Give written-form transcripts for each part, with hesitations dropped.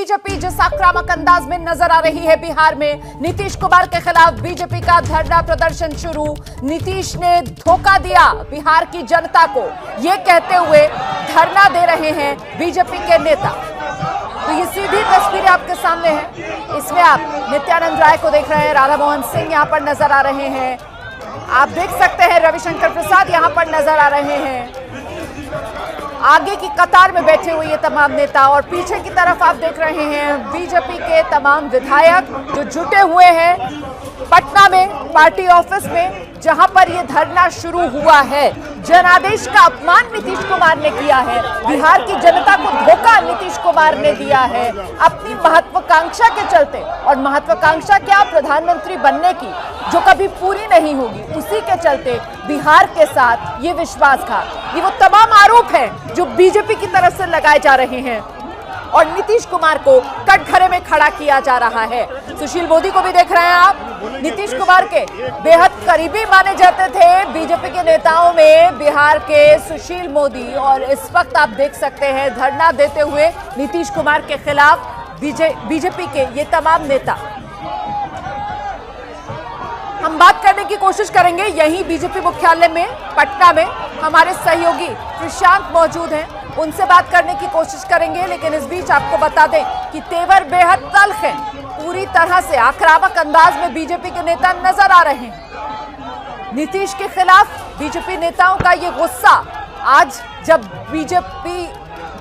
BJP जिस आक्रामक अंदाज में नजर आ रही है बिहार में, नीतीश कुमार के खिलाफ बीजेपी का धरना प्रदर्शन शुरू। नीतीश ने धोखा दिया बिहार की जनता को, ये कहते हुए धरना दे रहे हैं बीजेपी के नेता। तो ये सीधी तस्वीरें आपके सामने हैं। इसमें आप नित्यानंद राय को देख रहे हैं, राधा मोहन सिंह यहाँ पर नजर आ रहे हैं, आप देख सकते हैं रविशंकर प्रसाद यहाँ पर नजर आ रहे हैं। आगे की कतार में बैठे हुए ये तमाम नेता, और पीछे की तरफ आप देख रहे हैं बीजेपी के तमाम विधायक जो जुटे हुए हैं पटना में पार्टी ऑफिस में, जहां पर ये धरना शुरू हुआ है। जनादेश का अपमान नीतीश कुमार ने किया है, बिहार की जनता को धोखा नीतीश कुमार ने दिया है अपनी महत्वाकांक्षा के चलते। और महत्वाकांक्षा क्या, प्रधानमंत्री बनने की, जो कभी पूरी नहीं होगी, उसी के चलते बिहार के साथ ये विश्वासघात, ये वो तमाम आरोप हैं जो बीजेपी की तरफ से लगाए जा रहे हैं और नीतीश कुमार को कटघरे में खड़ा किया जा रहा है। सुशील मोदी को भी देख रहे हैं आप, नीतीश कुमार के बेहद करीबी माने जाते थे बीजेपी के नेताओं में बिहार के सुशील मोदी, और इस वक्त आप देख सकते हैं धरना देते हुए नीतीश कुमार के खिलाफ बीजेपी के ये तमाम नेता। हम बात करने की कोशिश करेंगे यहीं बीजेपी मुख्यालय में पटना में, हमारे सहयोगी प्रशांत मौजूद हैं, उनसे बात करने की कोशिश करेंगे। लेकिन इस बीच आपको बता दें कि तेवर बेहद तल्ख है, पूरी तरह से आक्रामक अंदाज में बीजेपी के नेता नजर आ रहे हैं। नीतीश के खिलाफ बीजेपी नेताओं का ये गुस्सा, आज जब बीजेपी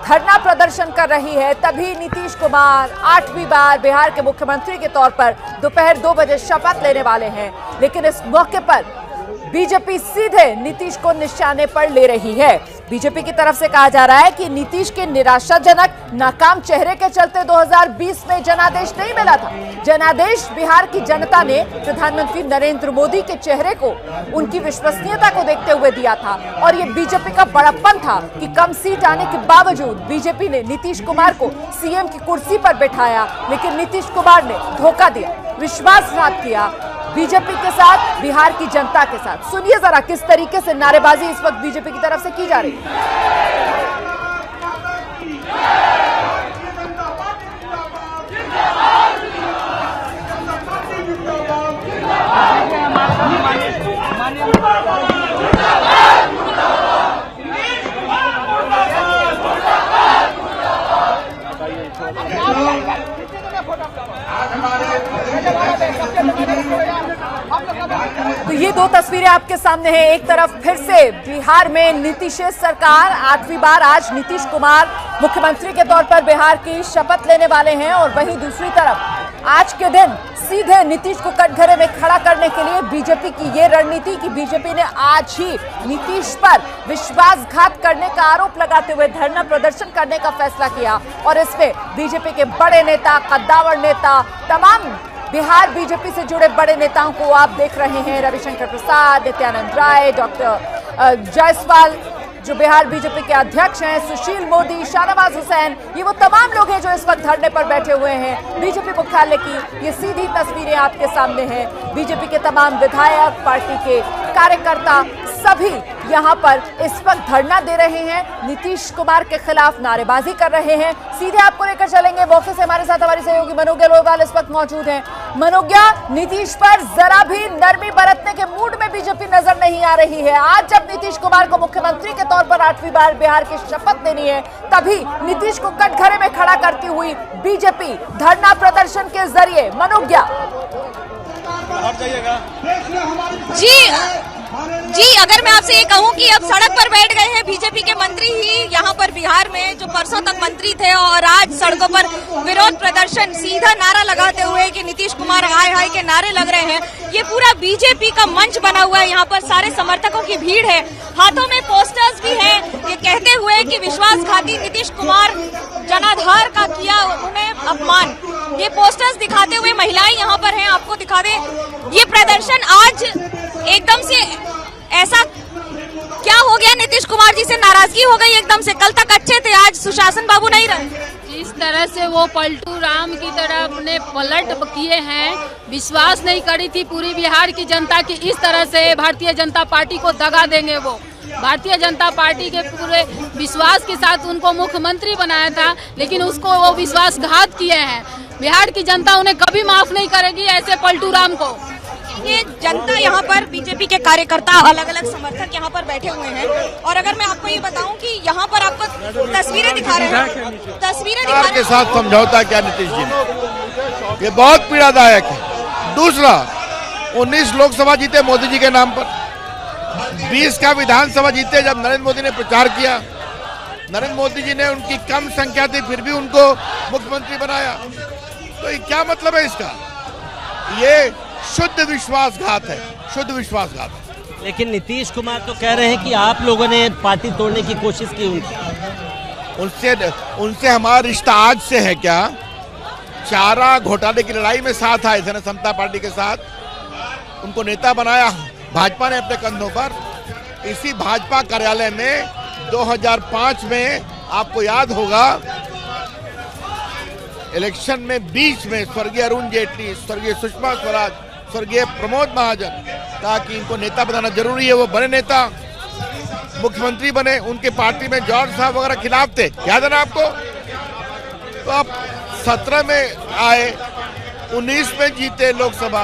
धरना प्रदर्शन कर रही है तभी नीतीश कुमार 8वीं बार बिहार के मुख्यमंत्री के तौर पर दोपहर 2 बजे शपथ लेने वाले हैं। लेकिन इस मौके पर बीजेपी सीधे नीतीश को निशाने पर ले रही है। बीजेपी की तरफ से कहा जा रहा है कि नीतीश के निराशाजनक नाकाम चेहरे के चलते 2020 में जनादेश नहीं मिला था। जनादेश बिहार की जनता ने प्रधानमंत्री नरेंद्र मोदी के चेहरे को, उनकी विश्वसनीयता को देखते हुए दिया था, और ये बीजेपी का बड़प्पन था कि कम सीट आने के बावजूद बीजेपी ने नीतीश कुमार को सीएम की कुर्सी पर बैठाया। लेकिन नीतीश कुमार ने धोखा दिया, विश्वासघात किया बीजेपी के साथ, बिहार की जनता के साथ। सुनिए जरा किस तरीके से नारेबाजी इस वक्त बीजेपी की तरफ से की जा रही है। तो ये दो तस्वीरें आपके सामने हैं। एक तरफ फिर से बिहार में नीतीश सरकार 8वीं बार आज नीतीश कुमार मुख्यमंत्री के तौर पर बिहार की शपथ लेने वाले हैं, और वहीं दूसरी तरफ आज के दिन सीधे नीतीश को कटघरे में खड़ा करने के लिए बीजेपी की ये रणनीति कि बीजेपी ने आज ही नीतीश पर विश्वासघात करने का आरोप लगाते हुए धरना प्रदर्शन करने का फैसला किया। और इसमें बीजेपी के बड़े नेता, कद्दावर नेता, तमाम बिहार बीजेपी से जुड़े बड़े नेताओं को आप देख रहे हैं, रविशंकर प्रसाद, नित्यानंद राय, डॉक्टर जायसवाल जो बिहार बीजेपी के अध्यक्ष हैं, सुशील मोदी, शाहनवाज हुसैन, ये वो तमाम लोग हैं जो इस वक्त धरने पर बैठे हुए हैं। बीजेपी मुख्यालय की ये सीधी तस्वीरें आपके सामने हैं। बीजेपी के तमाम विधायक, पार्टी के कार्यकर्ता सभी यहाँ पर इस वक्त धरना दे रहे हैं, नीतीश कुमार के खिलाफ नारेबाजी कर रहे हैं। सीधे आपको लेकर चलेंगे मौके से, हमारे साथ हमारे सहयोगी मनोज्ञा लोहवाल इस वक्त मौजूद हैं। मनोज्ञा, नीतीश पर जरा भी नरमी बरतने के मूड में बीजेपी नजर नहीं आ रही है। आज जब नीतीश कुमार को मुख्यमंत्री के तौर पर 8वीं बार बिहार की शपथ लेनी है, तभी नीतीश को कटघरे में खड़ा करती हुई बीजेपी धरना प्रदर्शन के जरिए, मनोज्ञा। जी, अगर मैं आपसे ये कहूं कि अब सड़क पर बैठ गए हैं बीजेपी के मंत्री ही यहाँ पर बिहार में, जो परसों तक मंत्री थे, और आज सड़कों पर विरोध प्रदर्शन, सीधा नारा लगाते हुए कि नीतीश कुमार हाय हाय के नारे लग रहे हैं। ये पूरा बीजेपी का मंच बना हुआ है, यहाँ पर सारे समर्थकों की भीड़ है, हाथों में पोस्टर्स भी हैं, ये कहते हुए कि विश्वासघाती नीतीश कुमार जनाधार का किया उन्हें अपमान। ये पोस्टर्स दिखाते हुए महिलाएं यहाँ पर हैं, आपको दिखा दें। ये प्रदर्शन आज एकदम से ऐसा क्या हो गया, नीतीश कुमार जी से नाराजगी हो गई एकदम से? कल तक अच्छे थे, आज सुशासन बाबू नहीं रहे। इस तरह से वो पलटू राम की तरह अपने पलट किए हैं। विश्वास नहीं करी थी पूरी बिहार की जनता की इस तरह से भारतीय जनता पार्टी को दगा देंगे वो। भारतीय जनता पार्टी के पूरे विश्वास के साथ उनको मुख्यमंत्री बनाया था, लेकिन उसको वो विश्वासघात किए हैं। बिहार की जनता उन्हें कभी माफ नहीं करेगी ऐसे पलटू राम को। ये जनता यहाँ पर बीजेपी के कार्यकर्ता, अलग अलग समर्थक यहाँ पर बैठे हुए हैं। और अगर मैं आपको ये बताऊं कि यहाँ पर आपको तस्वीरें दिखा रहे हैं, तस्वीरें दिखा के साथ समझौता किया नीतीश जी ने, ये बहुत पीड़ादायक है। दूसरा, 19 लोकसभा जीते मोदी जी के नाम पर, 20 का विधानसभा जीते जब नरेंद्र मोदी ने प्रचार किया। नरेंद्र मोदी जी ने, उनकी कम संख्या थी फिर भी उनको मुख्यमंत्री बनाया। तो ये क्या मतलब है इसका? ये शुद्ध विश्वासघात है, शुद्ध विश्वासघात है। लेकिन नीतीश कुमार तो कह रहे हैं कि आप लोगों ने पार्टी तोड़ने की कोशिश की उनसे हमारा रिश्ता आज से है क्या? चारा घोटाले की लड़ाई में साथ आए थे ना समता पार्टी के साथ, उनको नेता बनाया भाजपा ने अपने कंधों पर। इसी भाजपा कार्यालय में 2005 में आपको याद होगा, इलेक्शन में बीच में स्वर्गीय अरुण जेटली, स्वर्गीय सुषमा स्वराज, स्वर्गीय प्रमोद महाजन कहा कि इनको नेता बनाना जरूरी है। वो बने नेता, मुख्यमंत्री बने। उनके पार्टी में जॉर्ज साहब वगैरह खिलाफ थे, याद है ना आपको? तो आप 17 में आए, 19 में जीते लोकसभा,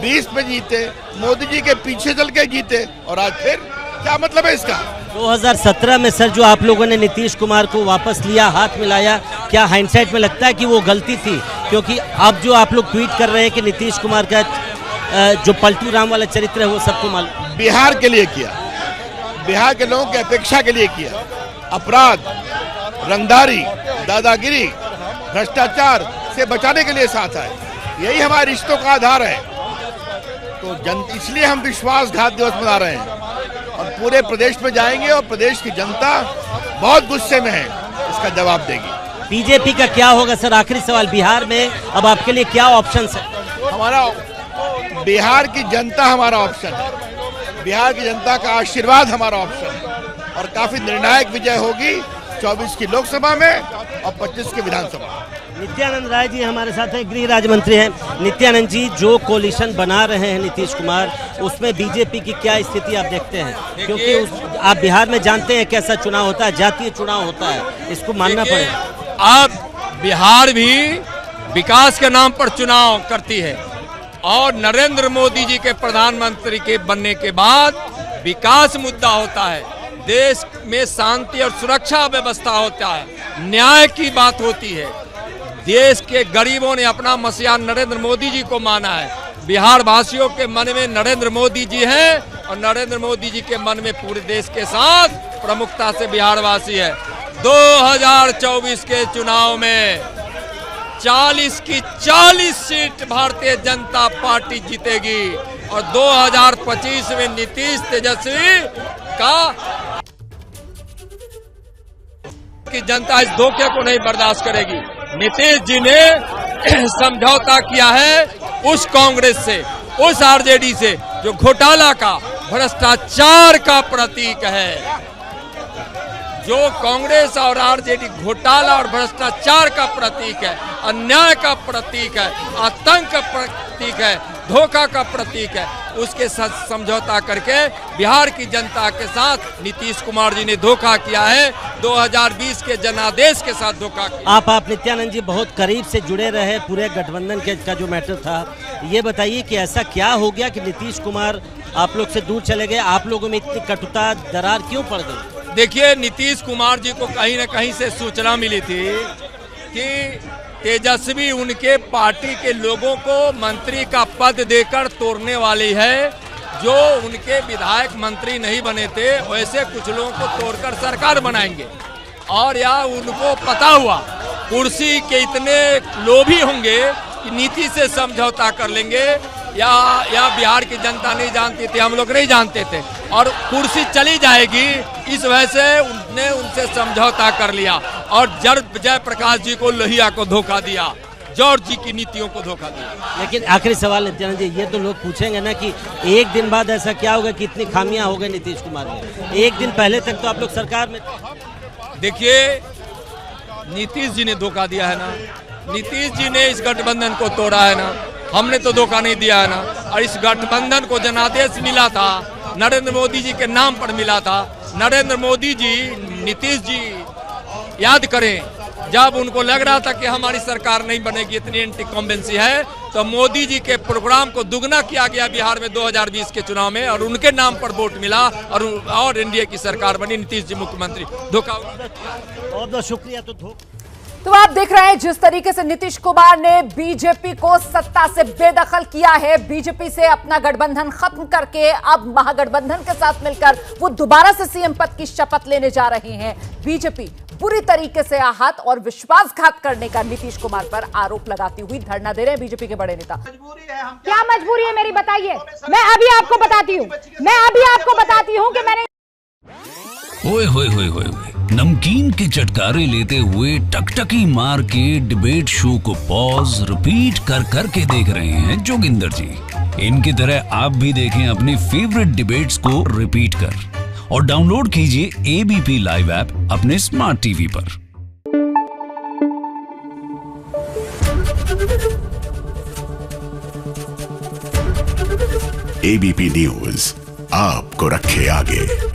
20 में जीते, मोदी जी के पीछे चल के जीते, और आज फिर क्या मतलब है इसका? 2017 में सर जो आप लोगों ने नीतीश कुमार को वापस लिया, हाथ मिलाया, क्या हाइंडसाइट में लगता है कि वो गलती थी? क्योंकि अब जो आप लोग ट्वीट कर रहे हैं कि नीतीश कुमार का जो पलटू राम वाला चरित्र है वो सबको मालूम। बिहार के लिए किया, बिहार के लोगों की अपेक्षा के लिए किया। अपराध, रंगदारी, दादागिरी, भ्रष्टाचार से बचाने के लिए साथ आए। यही हमारे रिश्तों का आधार है। तो इसलिए हम विश्वासघात दिवस मना रहे हैं और पूरे प्रदेश में जाएंगे और प्रदेश की जनता बहुत गुस्से में है, इसका जवाब देगी। बीजेपी का क्या होगा सर? आखिरी सवाल, बिहार में अब आपके लिए क्या ऑप्शंस है? हमारा बिहार की जनता हमारा ऑप्शन है, बिहार की जनता का आशीर्वाद हमारा ऑप्शन है, और काफी निर्णायक विजय होगी 24 की लोकसभा में और 25 की विधानसभा। नित्यानंद राय जी हमारे साथ हैं, गृह राज्य मंत्री हैं। नित्यानंद जी, जो कोलिशन बना रहे हैं नीतीश कुमार, उसमें बीजेपी की क्या स्थिति आप देखते हैं? क्योंकि आप बिहार में जानते हैं कैसा चुनाव होता है, जातीय चुनाव होता है, इसको मानना पड़ेगा। अब बिहार भी विकास के नाम पर चुनाव करती है, और नरेंद्र मोदी जी के प्रधानमंत्री के बनने के बाद विकास मुद्दा होता है, देश में शांति और सुरक्षा व्यवस्था होता है, न्याय की बात होती है। देश के गरीबों ने अपना मसीहा नरेंद्र मोदी जी को माना है। बिहार वासियों के मन में नरेंद्र मोदी जी हैं, और नरेंद्र मोदी जी के मन में पूरे देश के साथ प्रमुखता से बिहार वासी है। 2024 के चुनाव में 40 की 40 सीट भारतीय जनता पार्टी जीतेगी, और 2025 में नीतीश तेजस्वी का की जनता इस धोखे को नहीं बर्दाश्त करेगी। नीतीश जी ने समझौता किया है उस कांग्रेस से, उस आरजेडी से जो घोटाला का, भ्रष्टाचार का प्रतीक है। जो कांग्रेस और आरजेडी घोटाला और भ्रष्टाचार का प्रतीक है, अन्याय का प्रतीक है, आतंक का प्रतीक है, धोखा का प्रतीक है, उसके साथ समझौता करके बिहार की जनता के साथ नीतीश कुमार जी ने धोखा किया है। 2020 के जनादेश के साथ धोखा किया। आप नित्यानंद जी बहुत करीब से जुड़े रहे पूरे गठबंधन का जो मैटर था, ये बताइए कि ऐसा क्या हो गया कि नीतीश कुमार आप लोग से दूर चले गए? आप लोगों में इतनी कटुता, दरार क्यों पड़ गई? देखिए, नीतीश कुमार जी को कहीं न कहीं से सूचना मिली थी कि तेजस्वी उनके पार्टी के लोगों को मंत्री का पद देकर तोड़ने वाली है। जो उनके विधायक मंत्री नहीं बने थे, वैसे कुछ लोगों को तोड़कर सरकार बनाएंगे। और या उनको पता हुआ कुर्सी के इतने लोभी होंगे कि नीति से समझौता कर लेंगे, या बिहार की जनता नहीं जानती थी, हम लोग नहीं जानते थे, और कुर्सी चली जाएगी, इस वजह से उनने उनसे समझौता कर लिया और जयप्रकाश जी को, लोहिया को धोखा दिया, जॉर्ज जी की नीतियों को धोखा दिया। लेकिन आखिरी सवाल नित्यानंद जी, ये तो लोग पूछेंगे ना कि एक दिन बाद ऐसा क्या होगा कि इतनी खामियां हो गई नीतीश कुमार में? एक दिन पहले तक तो आप लोग सरकार में। देखिए, नीतीश जी ने धोखा दिया है ना, नीतीश जी ने इस गठबंधन को तोड़ा है ना, हमने तो धोखा नहीं दिया है ना। और इस गठबंधन को जनादेश मिला था, नरेंद्र मोदी जी के नाम पर मिला था, नरेंद्र मोदी जी, नीतीश जी याद करें, जब उनको लग रहा था कि हमारी सरकार नहीं बनेगी, इतनी एंटी है, तो मोदी जी के प्रोग्राम को दुगना किया गया बिहार में 2020 के चुनाव में, और उनके नाम पर वोट मिला और एनडीए की सरकार बनी, नीतीश जी मुख्यमंत्री। धोखा। बहुत बहुत शुक्रिया। तो आप देख रहे हैं जिस तरीके से नीतीश कुमार ने बीजेपी को सत्ता से बेदखल किया है, बीजेपी से अपना गठबंधन खत्म करके अब महागठबंधन के साथ मिलकर वो दोबारा से सीएम पद की शपथ लेने जा रहे हैं। बीजेपी बुरी तरीके से आहत और विश्वासघात करने का नीतीश कुमार पर आरोप लगाती हुई धरना दे रहे हैं बीजेपी के बड़े नेता। क्या मजबूरी है मेरी, बताइए। मैं अभी आपको बताती हूँ कि मैंने ओए होए होए होए नमकीन के चटकारे लेते हुए टकटकी मार के डिबेट शो को पॉज रिपीट कर करके देख रहे हैं जोगिंदर जी। इनकी तरह आप भी देखें अपनी फेवरेट डिबेट्स को रिपीट कर, और डाउनलोड कीजिए एबीपी लाइव ऐप अपने स्मार्ट टीवी पर। एबीपी न्यूज आपको रखे आगे।